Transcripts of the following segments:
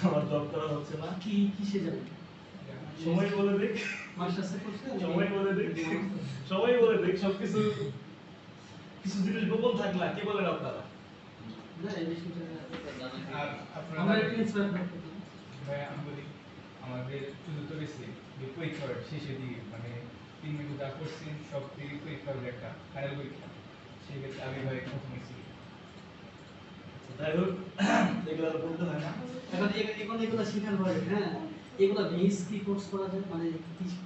আমার জব করা হচ্ছে না। কি কিসে যাবে? সময় বলে দেখ, মাস্টার্সে করছে, সময় বলে দেখ, সবাই বলে দেখ, সবকিছু কিছু জিনিস গোপন থাকলে কি বলেন আপনারা? না এই বিষয়টা আর আপনারা আমরা একটু ইন্সপায়ার করতে ভাই আমি বলি আমাদের চতুর্থ বেশি যে পরীক্ষার শেষের দিকে মানে 3 মিনিট যা করছি সব থেকে পরীক্ষা হবে একটা ফাইনাল পরীক্ষা সেক্ষেত্রে আমি ভাই প্রথম হয়েছি। যাই হোক, এগুলো আর বলতে হয় না। এখন এখন এগুলো শেখার পরে হ্যাঁ এগুলো বেস কি কোর্স করা যায় মানে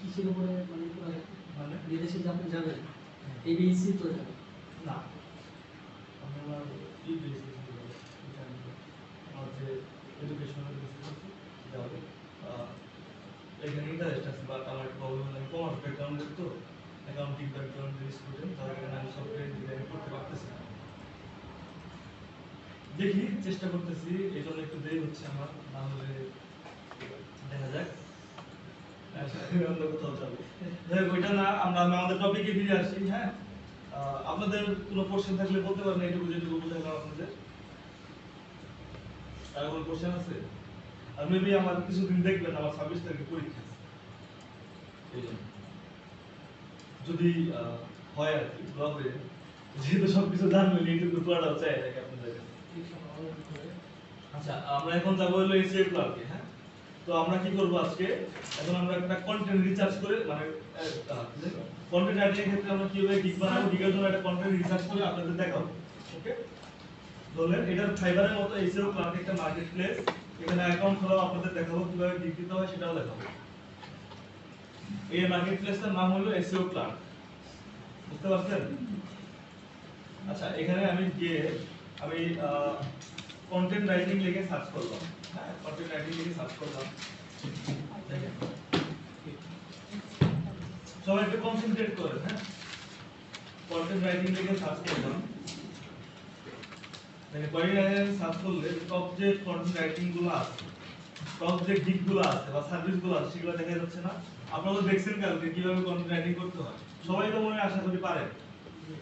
কিসের উপরে মানে করা যায় মানে বিদেশে যখন যাবেন এই বেসই তো যাবে না, আমি আমার এই বেসিস আমার যে এডুকেশনাল বেসিস যাবে, এখানে ইন্টারেস্ট আছে, বাট আমার প্রবলেম হলো আমি কমার্স ব্যাকগ্রাউন্ডের, তো অ্যাকাউন্টিং ব্যাকগ্রাউন্ডের স্টুডেন্ট, তার কারণে আমি সফটওয়্যার ইঞ্জিনিয়ারিং করতে পারতেছি না। দেখি, চেষ্টা করতেছি, এই জন্য একটু দেরি হচ্ছে আমার, না হলে দেখা যাক অন্য কোথাও যাবে। যাই হোক, ওইটা না, আমরা আমাদের টপিকে ফিরে আসি। হ্যাঁ, আপনাদের কোনো কোশ্চেন থাকলে বলতে পারেন, এইটুকু যেটুকু বুঝাইলাম আপনাদের। আর কোনো কোশ্চেন আছে? আর মেবি আমার কিছুদিন দেখবেন আমার 26 তারিখে পরীক্ষা, এই জন্য যদি হয় আর কি ব্লগে, যেহেতু সবকিছু জানলেন এইটুকু পড়াটাও চাই নাকি আপনাদের কাছে। আচ্ছা, আমরা এখন যাবো হলো এসিও ক্লার্কে। হ্যাঁ, তো আমরা কি করব আজকে, এখন আমরা একটা কন্টেন্ট রিসার্চ করে মানে কন্টেন্ট রাইটিং এর ক্ষেত্রে আমরা কিভাবে গিগ বানাবো, গিগের জন্য একটা কন্টেন্ট রিসার্চ করে আপনাদের দেখাবো। ওকে, ধরলেন এটার ফাইবারের মতো এসিও ক্লার্ক একটা মার্কেট প্লেস, এখানে অ্যাকাউন্ট খোলাও আপনাদের দেখাবো, কিভাবে গিগ দিতে হয় সেটাও দেখাবো। এই মার্কেট প্লেসটার নাম হলো এসিও ক্লার্ক, বুঝতে পারছেন? আচ্ছা, এখানে আমি গিয়ে আমি কন্টেন্ট রাইটিং লিখে সার্চ করলাম। হ্যাঁ, কন্টেন্ট রাইটিং লিখে সার্চ করলাম, দেখেন সবাই একটু কনসেন্ট্রেট করেন। হ্যাঁ, কন্টেন্ট রাইটিং লিখে সার্চ করলাম, মানে কোয়েরি রাইটিং সার্চ করলে টপ যে কন্টেন্ট রাইটিং গুলো আছে, টপ যে গিগ গুলো আছে বা সার্ভিস গুলো আছে সেগুলো দেখা যাচ্ছে না। আপনারা তো দেখছেন কালকে কিভাবে কন্টেন্ট রাইটিং করতে হয়, সবাই তো মনে হয় আশা করি পারেন।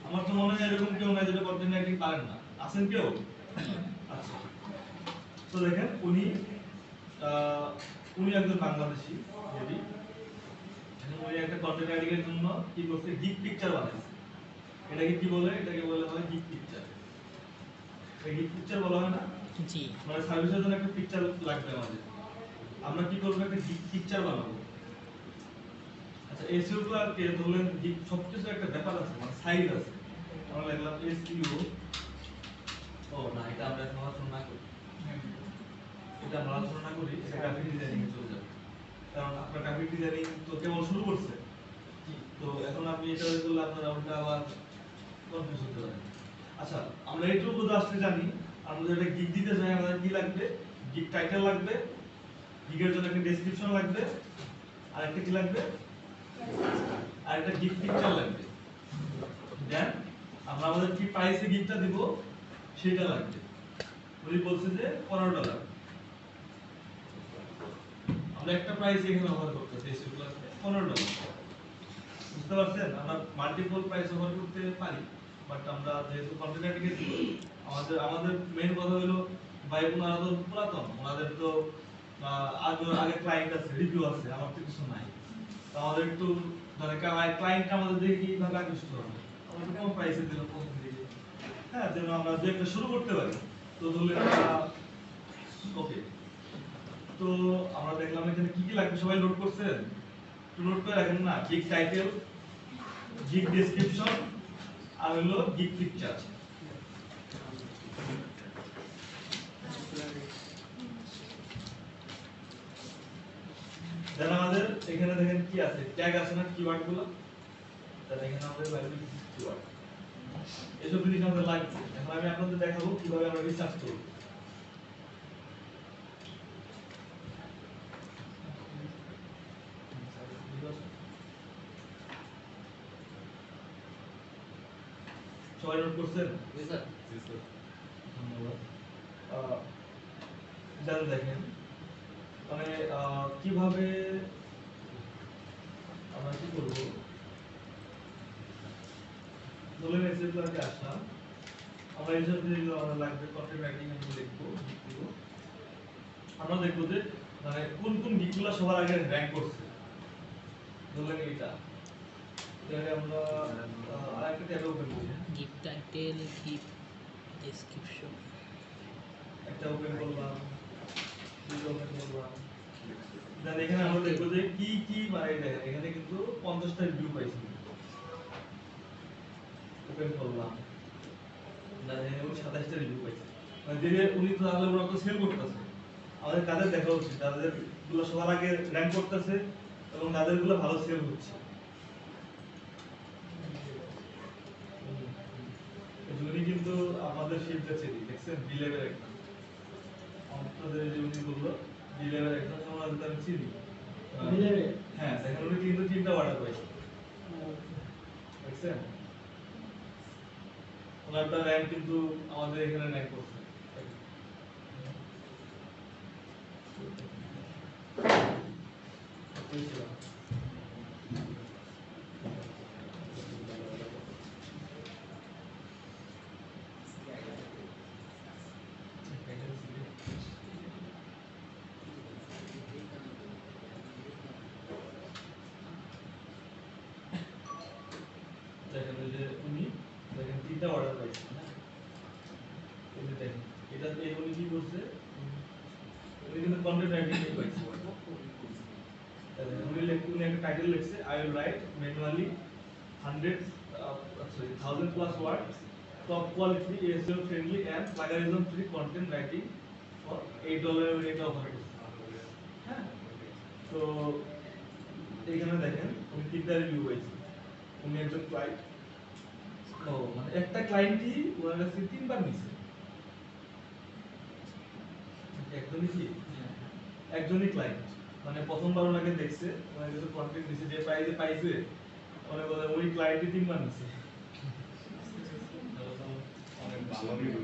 আমার তো মনে হয় এরকম কেউ নাই যেটা কন্টেন্ট রাইটিং পারেন না, আছেন কেউ? আচ্ছা, তো দেখেন উনি একজন বাংলাদেশী মেবি, উনি একটা কন্টেন্ট রাইটিং এর জন্য কি করছে, গিগ পিকচার বানাইছে। এটাকে কি বলে? এটাকে বলা হয় গিগ পিকচার। এই গিগ পিকচার বলা হয় না? জি, মানে সার্ভিসের জন্য একটা পিকচার লাগবে আমাদের, আমরা কি করব, একটা গিগ পিকচার বানাবো। আচ্ছা, এসইও ক্লার্কে ধরলেন গিগ সবকিছু একটা ব্যাপার আছে, মানে সাইজ আছে। আমরা লিখলাম এসইও, ও না, এটা আমরা এখন আলোচনা না করি, এটা আমরা আলোচনা না করি, এটা গ্রাফিক ডিজাইনিং এ চলে যাবে, কারণ আপনার গ্রাফিক ডিজাইনিং তো কেবল শুরু করছে, তো এখন আপনি এটা করলে আপনারা ওটা আবার কনফিউজ হতে পারেন। আচ্ছা, আমরা এইটুকু জাস্ট জানি, আমরা যদি একটা গিগ দিতে চাই আমাদের কি লাগবে, গিগ টাইটেল লাগবে, গিগের জন্য একটা ডেসক্রিপশন লাগবে, আর একটা কি লাগবে, আর একটা গিগ পিকচার লাগবে। দেন আমরা আমাদের কি প্রাইসে গিগটা দিব সেটা লাগবে। উনি বলছে যে $15, আমরা একটা প্রাইস এখানে অফার করতেছি এসইও ক্লাসে $15, বুঝতে পারছেন? আমরা মাল্টিপল প্রাইস অফার করতে পারি, বাট আমরা যেহেতু কন্টেন্ট রাইটিং দিব, আমাদের মেইন কথা হলো ভাই ওনারা তো পুরাতন, ওনাদের তো আগে ক্লায়েন্ট আছে, রিভিউ আছে, আমার তো কিছু নাই। তো আমাদের একটু মানে ক্লায়েন্ট আমাদের দেখে কিভাবে আকৃষ্ট হবে, আমরা একটু কম প্রাইসে দিলাম প্রথম দিকে, হ্যাঁ, যেন আমরা যে একটা শুরু করতে পারি। তো ধরলে ওকে, তো আমরা দেখলাম এখানে কি কি লাগবে, সবাই নোট করছেন? একটু নোট করে রাখেন না, গিগ টাইটেল, গিগ ডেসক্রিপশন, আর হলো গিগ পিকচার। দেন আমাদের এখানে দেখেন কি আছে, ট্যাগ আছে না, কিওয়ার্ড গুলো, তাহলে এখানে আমাদের লাগবে কিওয়ার্ড, এসব জিনিস আমাদের লাগবে। এখন আমি আপনাদের দেখাবো কিভাবে আমরা রিসার্চ করব। সবাই নোট করছেন? ধন্যবাদ। দেন দেখেন মানে কিভাবে আমরা কি করব, ধরুন এসএস ক্লাসে আসলাম, আমরা এইসব যেগুলো আমাদের লাগবে কন্টেন্ট রাইটিং এর লিখবো, আমরা দেখবো যে মানে কোন কোন গিকগুলো সবার আগে র্যাঙ্ক করছে। ধরলেন এটা তাহলে আমরা আরেকটা ট্যাব ওপেন করি, গিগ টাইটেল, গিগ ডেসক্রিপশন। একটা ওপেন করলাম, দুটো ওপেন করলাম। দেন এখানে আমরা দেখবো যে কি কি মানে দেখেন এখানে কিন্তু 50টা রিভিউ পাইছি। ওপেন করলাম, দেন এখানে 27টা রিভিউ পাইছি। মানে যে উনি তো তাহলে ওরা তো সেল করতেছে, আমাদের কাদের দেখা উচিত যাদের গুলো সবার আগে র্যাঙ্ক করতেছে এবং তাদের গুলো ভালো সেল হচ্ছে। উনি কিন্তু আমাদের শিপটা চেরি দেখছেন বিলেভের একদম আমাদের যে উনি বললো বিলেভের একদম সমাজ আমি চিনি। বিলেভে? হ্যাঁ দেখেন উনি কিন্তু 3টা অর্ডার পাইছে দেখছেন, ওনারটা র্যাঙ্ক কিন্তু আমাদের এখানে র্যাঙ্ক করছে। দেখেন ওই যে উনি দেখেন 3টা অর্ডার পাইছে, হ্যাঁ এই যে দেখেন এটা এই উনি কি করছে, উনি কিন্তু কন্টেন্ট রাইটিং এ পাইছে। উনি একটা টাইটেল লিখছে I will write manually 1000 plus words top quality SEO friendly and plagiarism free content writing for $8 এটা অফার করছে। হ্যাঁ তো এইখানে দেখেন উনি 3টা রিভিউ পাইছে। উনি একজন ক্লায়েন্ট, ও মানে একটা ক্লায়েন্টই ওনার কাছে 3বার নিছে। একজনই কি একজনই ক্লায়েন্ট, মানে প্রথমবার ওনাকে দেখছে, ওনার কাছে কন্টেন্ট দিছে, যে প্রাইজে পাইছে মানে বলে ওই ক্লায়েন্টই 3বার নিছে। অনেক ভালো ভিডিও।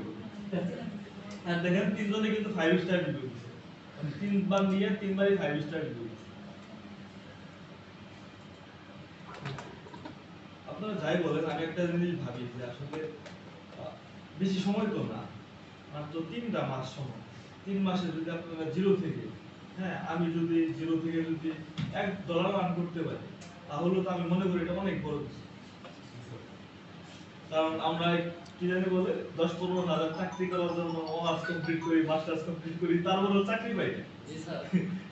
আর দেখেন তিনজনে কিন্তু 5 স্টার রিভিউ দিছে, মানে 3বার নিয়ে 3বারই 5 স্টার রিভিউ দিছে। আপনারা যাই বলেন আমি একটা জিনিস ভাবি যে আসলে বেশি সময় তো না, মাত্র 3টা মাস সময়। 3 মাসে যদি আপনারা জিরো থেকে, হ্যাঁ আমি যদি জিরো থেকে যদি $1 আর্ন করতে পারি তাহলে তো আমি মনে করি এটা অনেক বড় কিছু। কারণ আমরা কি জানি বলে 10-15 হাজার চাকরি করার জন্য অনার্স কমপ্লিট করি, মাস্টার্স কমপ্লিট করি, তারপরেও চাকরি পাই না।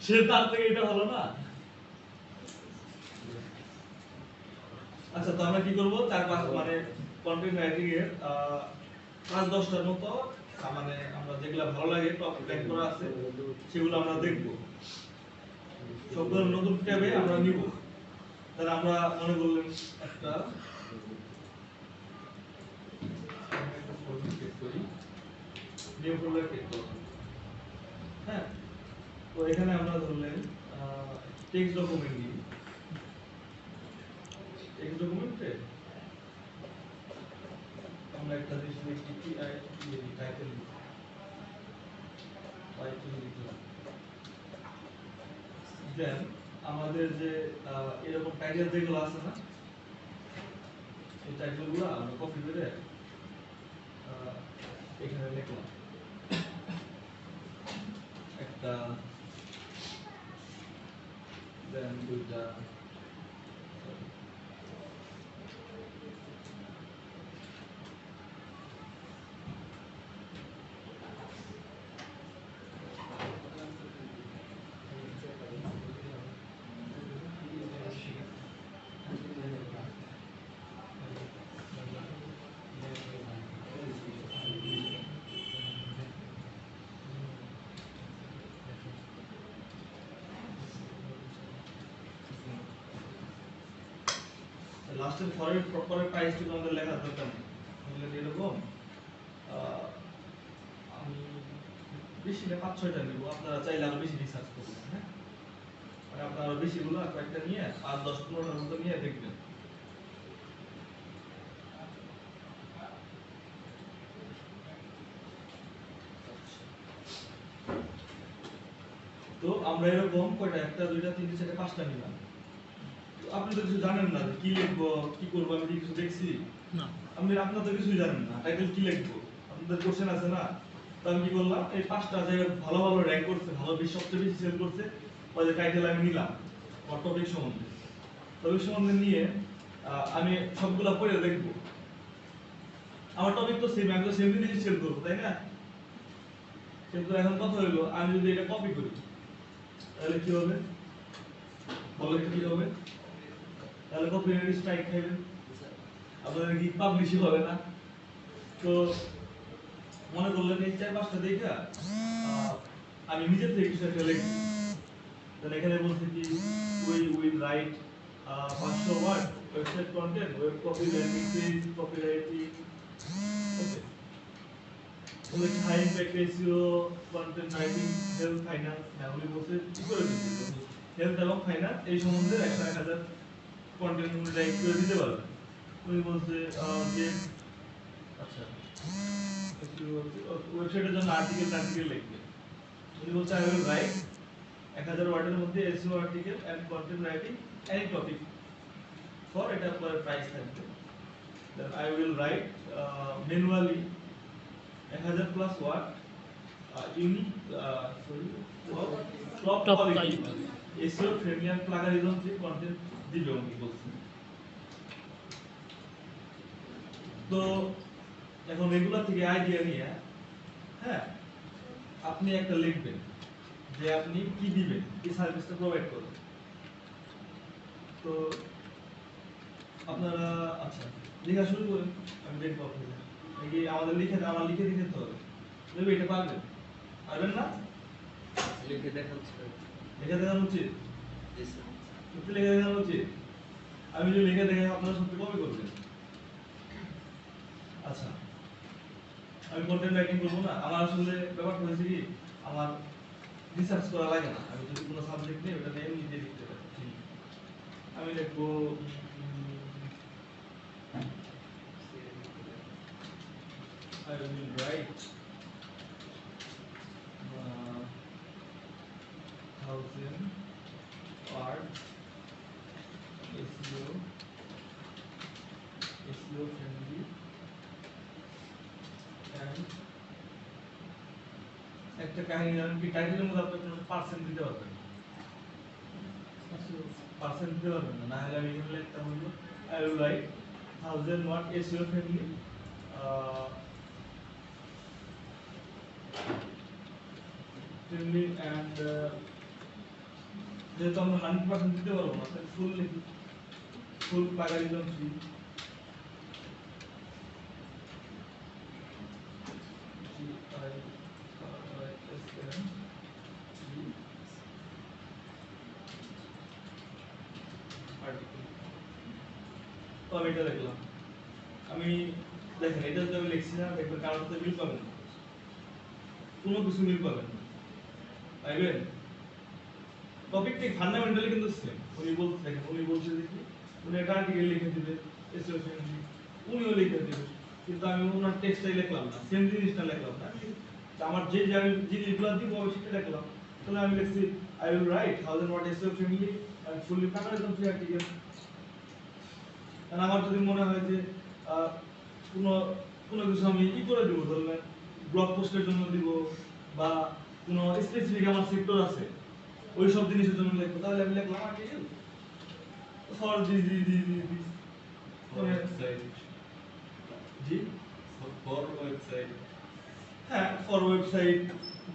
সে তার থেকে এটা ভালো না। আচ্ছা তো আমরা কি করব 4-5 মানে কন্টেন্ট রাইটিং এর 5-10টার মতো মানে আমরা যেগুলা ভালো লাগে টপ র্যাঙ্ক করা আছে সেগুলো আমরা দেখব। সবগুলো নতুন ট্যাবে আমরা নিব। তাহলে আমরা মনে করলেন একটা নিউ ফোল্ডার ক্রিয়েট করব। হ্যাঁ তো এখানে আমরা ধরলেন টেক্সট ডকুমেন্ট নিই। টেক্সট ডকুমেন্টে আমরা একটা জিনিস লিখি কি টাইটেল লিখলাম। দেন আমাদের যে এরকম টাইটেল যেগুলো আছে না, এই টাইটেলগুলো আমরা কপি করে এখানে লিখলাম একটা, দেন দুইটা, লাস্টের পরের প্রাইসটুকু আমাদের লেখার দরকার নেই। তাহলে এরকম আমি বেশি না 5-6টা নিব, আপনারা চাইলে আরো বেশি রিসার্চ করবেন। হ্যাঁ মানে আপনারা আরো বেশিগুলো কয়েকটা নিয়ে 5-10-15টার মতো নিয়ে দেখবেন। তো আমরা এরকম কয়টা 1-2-3-4-5টা নিলাম। আপনি তো কিছু জানেন না যে কি লিখবো কি করবো, আমি কিছু দেখছি না, আপনি আপনার তো কিছুই জানেন না টাইটেল কি লিখবো, আপনাদের কোশ্চেন আছে না তো আমি কি করলাম, এই 5টা জায়গায় ভালো ভালো র‍্যাঙ্ক করছে, ভালো বেশি সবচেয়ে বেশি সেল করছে, ওই যে টাইটেল আমি নিলাম আমার টপিক সম্বন্ধে। টপিক সম্বন্ধে নিয়ে আমি সবগুলা পড়ে দেখবো। আমার টপিক তো সেম, আমি তো সেম জিনিস সেল করবো, তাই না? কিন্তু এখন কথা হলো, আমি যদি এটা কপি করি তাহলে কি হবে? বলো কি হবে? তাহলে কপিরাইট স্ট্রাইক খাইবে, আপনাদের কি পাবলিশই হবে না। তো মনে করলেন এই 4-5টা দেখা আমি নিজে থেকে কিছু একটা লিখি। তাহলে এখানে বলছে কি we will write 500 word website content, web copy, landing page, copywriting, okay. তাহলে high impact SEO, content writing, health, finance, না উনি বলছে কি করে দিতে, হেলথ এবং ফাইন্যান্স এই সম্বন্ধে 100-1000 কন্টেন্ট উনি রাইট করে দিতে পারবেন। উনি বলছে যে আচ্ছা ওয়েবসাইটের জন্য আর্টিকেল লিখবে। উনি বলছে আই উইল রাইট 1000 ওয়ার্ডের মধ্যে SEO article and content writing any topic for, এটা পরে প্রাইস থাকবে। Then I will write manually 1000 plus word unique top Top quality quality. SEO friendly and plagiarism free content দিবে উনি বলছেন। তো এখন এগুলা থেকে আইডিয়া নিয়ে হ্যাঁ আপনি একটা লিখবেন যে আপনি কি দিবেন, কি সার্ভিসটা প্রোভাইড করবেন। তো আপনারা আচ্ছা লেখা শুরু করেন, আমি দেখবো আপনাদের এই আমাদের আমার লিখে দিতে হবে, দেবে এটা পারবেন? পারবেন না? লিখে দেখাচ্ছি। লিখে দেখানো উচিত, জি স্যার। সত্যি লিখে দেখানো উচিত। আমি যদি লিখে দেখাই আপনারা সত্যি কপি করবেন। আচ্ছা আমি কন্টেন্ট রাইটিং করবো না, আমার আসলে ব্যাপারটা হয়েছে কি আমার রিসার্চ করা লাগে না, আমি যদি কোনো সাবজেক্ট নিই ওটা নিয়ে নিজে লিখতে পারি। আমি লিখবো I will write 1000 words SEO friendly and একটা কাহিনী জানেন কি টাইটেলের মধ্যে আপনি কোনো পার্সেন্ট দিতে পারবেন, পার্সেন্ট দিতে পারবেন না, না হলে আমি এখানে লিখতাম হলো I will write 1000 word SEO friendly and যেহেতু আমরা 100% দিতে পারবো না তাহলে ফুল লিখি, ফুল প্লাগারিজম ফ্রি। তো আমি এটা দেখলাম, আমি দেখেন এটা যদি আমি লিখছি না দেখবেন কারোর সাথে মিল পাবেন না, কোনো কিছু মিল পাবেন না, পাইবেন? টপিক ঠিক ফান্ডামেন্টালি কিন্তু সেম। উনি বলতে দেখেন উনি বলছে যে কি উনি একটা আর্টিকেল লিখে দিবে এসইও ফ্রেন্ডলি, উনিও লিখে দিবে, কিন্তু আমি ওনার টেক্সটাই লিখলাম না, সেম জিনিসটা লিখলাম না, আমার যে জিনিসগুলো দিব আমি সেটা লিখলাম। তাহলে আমি লিখছি I will write 1000 word SEO friendly and fully plagiarism free article. কারণ আমার যদি মনে হয় যে কোনো কিছু আমি ই করে দিব, ধরলেন ব্লগ পোস্টের জন্য দিব বা কোনো স্পেসিফিক আমার সেক্টর আছে ওই সব জিনিসের জন্য লিখবো, তাহলে আমি লিখলাম article for this website. G for website. হ্যাঁ ফর ওয়েবসাইট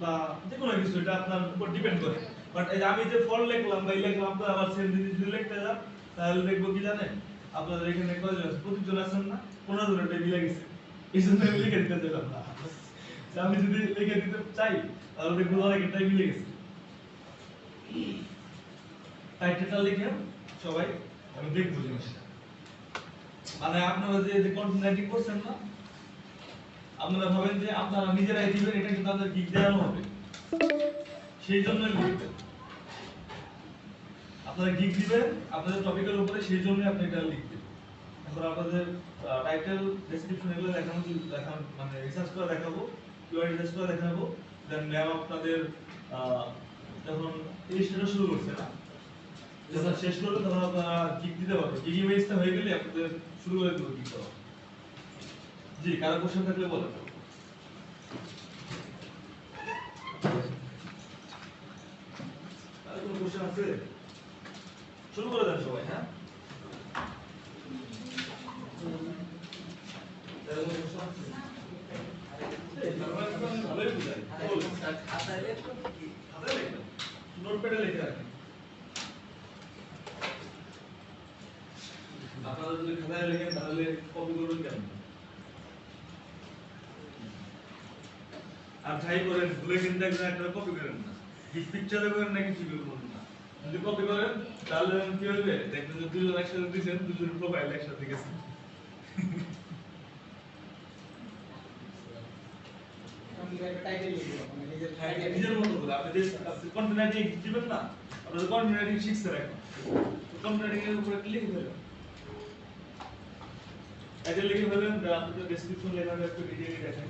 বা যে কোনো কিছু, এটা আপনার উপর ডিপেন্ড করে। বাট এই যে আমি যে ফর লিখলাম বা লিখলাম তো আবার সেম জিনিস যদি লিখতে যান তাহলে দেখবো কি জানেন আপনাদের এখানে কয়জন আছে, 25 জন আছেন না, 15 জন এটা মিলে গেছে, এই জন্য আমি লিখে দিতে চাইলাম না। আমি যদি লিখে দিতে চাই তাহলে দেখবো অনেক এটাই মিলে গেছে। টাইটেলটা লিখে সবাই আমি দেখবো জিনিসটা, মানে আপনারা যে কন্টেন্ট রাইটিং করছেন না আপনারা ভাবেন যে আপনারা নিজেরাই দিবেন, এটা কিন্তু আপনাদের গিগ দেওয়ানো হবে, সেই জন্য লিখবেন। আপনারা গিগ দিবেন আপনাদের টপিকের উপরে, সেই জন্য আপনি এটা লিখবেন। এখন আপনাদের টাইটেল ডেসক্রিপশন এগুলো দেখানো মানে রিসার্চ করে দেখাবো, কিওয়ার্ড রিসার্চ করে দেখাবো। দেন ম্যাম আপনাদের যখন ইলিস্ট্রেটর শুরু করছে না, যখন শেষ করবে তখন আপনারা গিগ দিতে পারবেন। গিগ ইমেজটা হয়ে গেলে আপনাদের শুরু করে দেবো গিগ দেওয়া। জি কারো কোশ্চেন থাকলে বলেন। কোশ্চেন আছে? শুরু করে দেন সবাই, হ্যাঁ? তাহলে কোনো question আছে? এই, তার মানে তো আমি ভালোই বুঝাই। বল। খাতায় লেখো কি? খাতায় লিখবেন। নোটপ্যাডে লিখে রাখেন। আপনারা যদি খাতায় লিখেন তাহলে কপি করবেন কেন? আর যাই করেন ভুলে কিন্তু একজন একটা কপি করেন না। কি পিকচারে করেন নাকি ছবি করবেন না। যদি কপি করেন তাহলে কি হবে? দেখবেন যে দুজন একসাথে দিয়েছেন, দুজনের প্রোফাইল একসাথে গেছে। টাইটেল লিখবো মানে নিজের হ্যাঁ, নিজের মতো করে আপনি যে কন্টেন্ট দিবেন না, আপনি কন্টেন্ট শিখছেন এখন। কন্টেন্ট এর উপরে ক্লিক করবেন। এটা লিখে ফেলেন, আপনি তো ডেসক্রিপশন লেখাটা একটু ডিটেইলে দেখেন।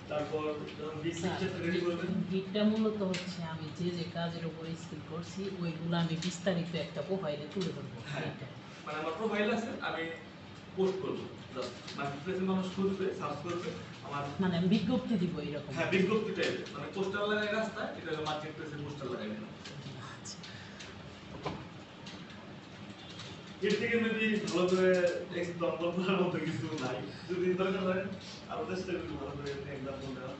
তারপর যখন ডিসক্রিপশন রেডি করবেন, গিটটা মূলত হচ্ছে আমি যে যে কাজের উপর স্কিল করছি ওইগুলো আমি বিস্তারিত একটা প্রোফাইলে তুলে ধরবো। হ্যাঁ। এইটা। মানে আমার প্রোফাইল আছে, আমি পোস্ট করব। জাস্ট মার্কেটপ্লেসে মানুষ খুঁজবে, সার্চ করবে আমার। মানে আমি বিজ্ঞপ্তি দিব এরকম। হ্যাঁ, বিজ্ঞপ্তি টাইপের, মানে পোস্টার লাগাই রাস্তায়, এটা হলো মার্কেটপ্লেসে পোস্টার লাগাই দিলাম। আচ্ছা। এর থেকে মেবি ভালো করে এক্সাম্পল করার মতো কিছু নাই। যদি দরকার হয় আরো চেষ্টা করি ভালো করে এক্সাম্পল দেওয়ার।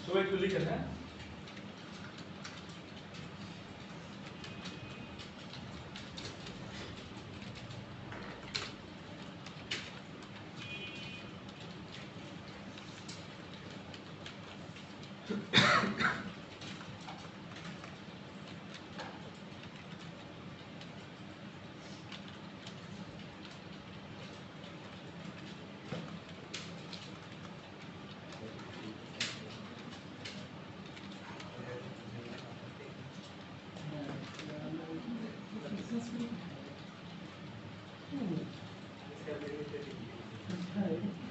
সবাই একটু লিখেন, হ্যাঁ? হ্যাঁ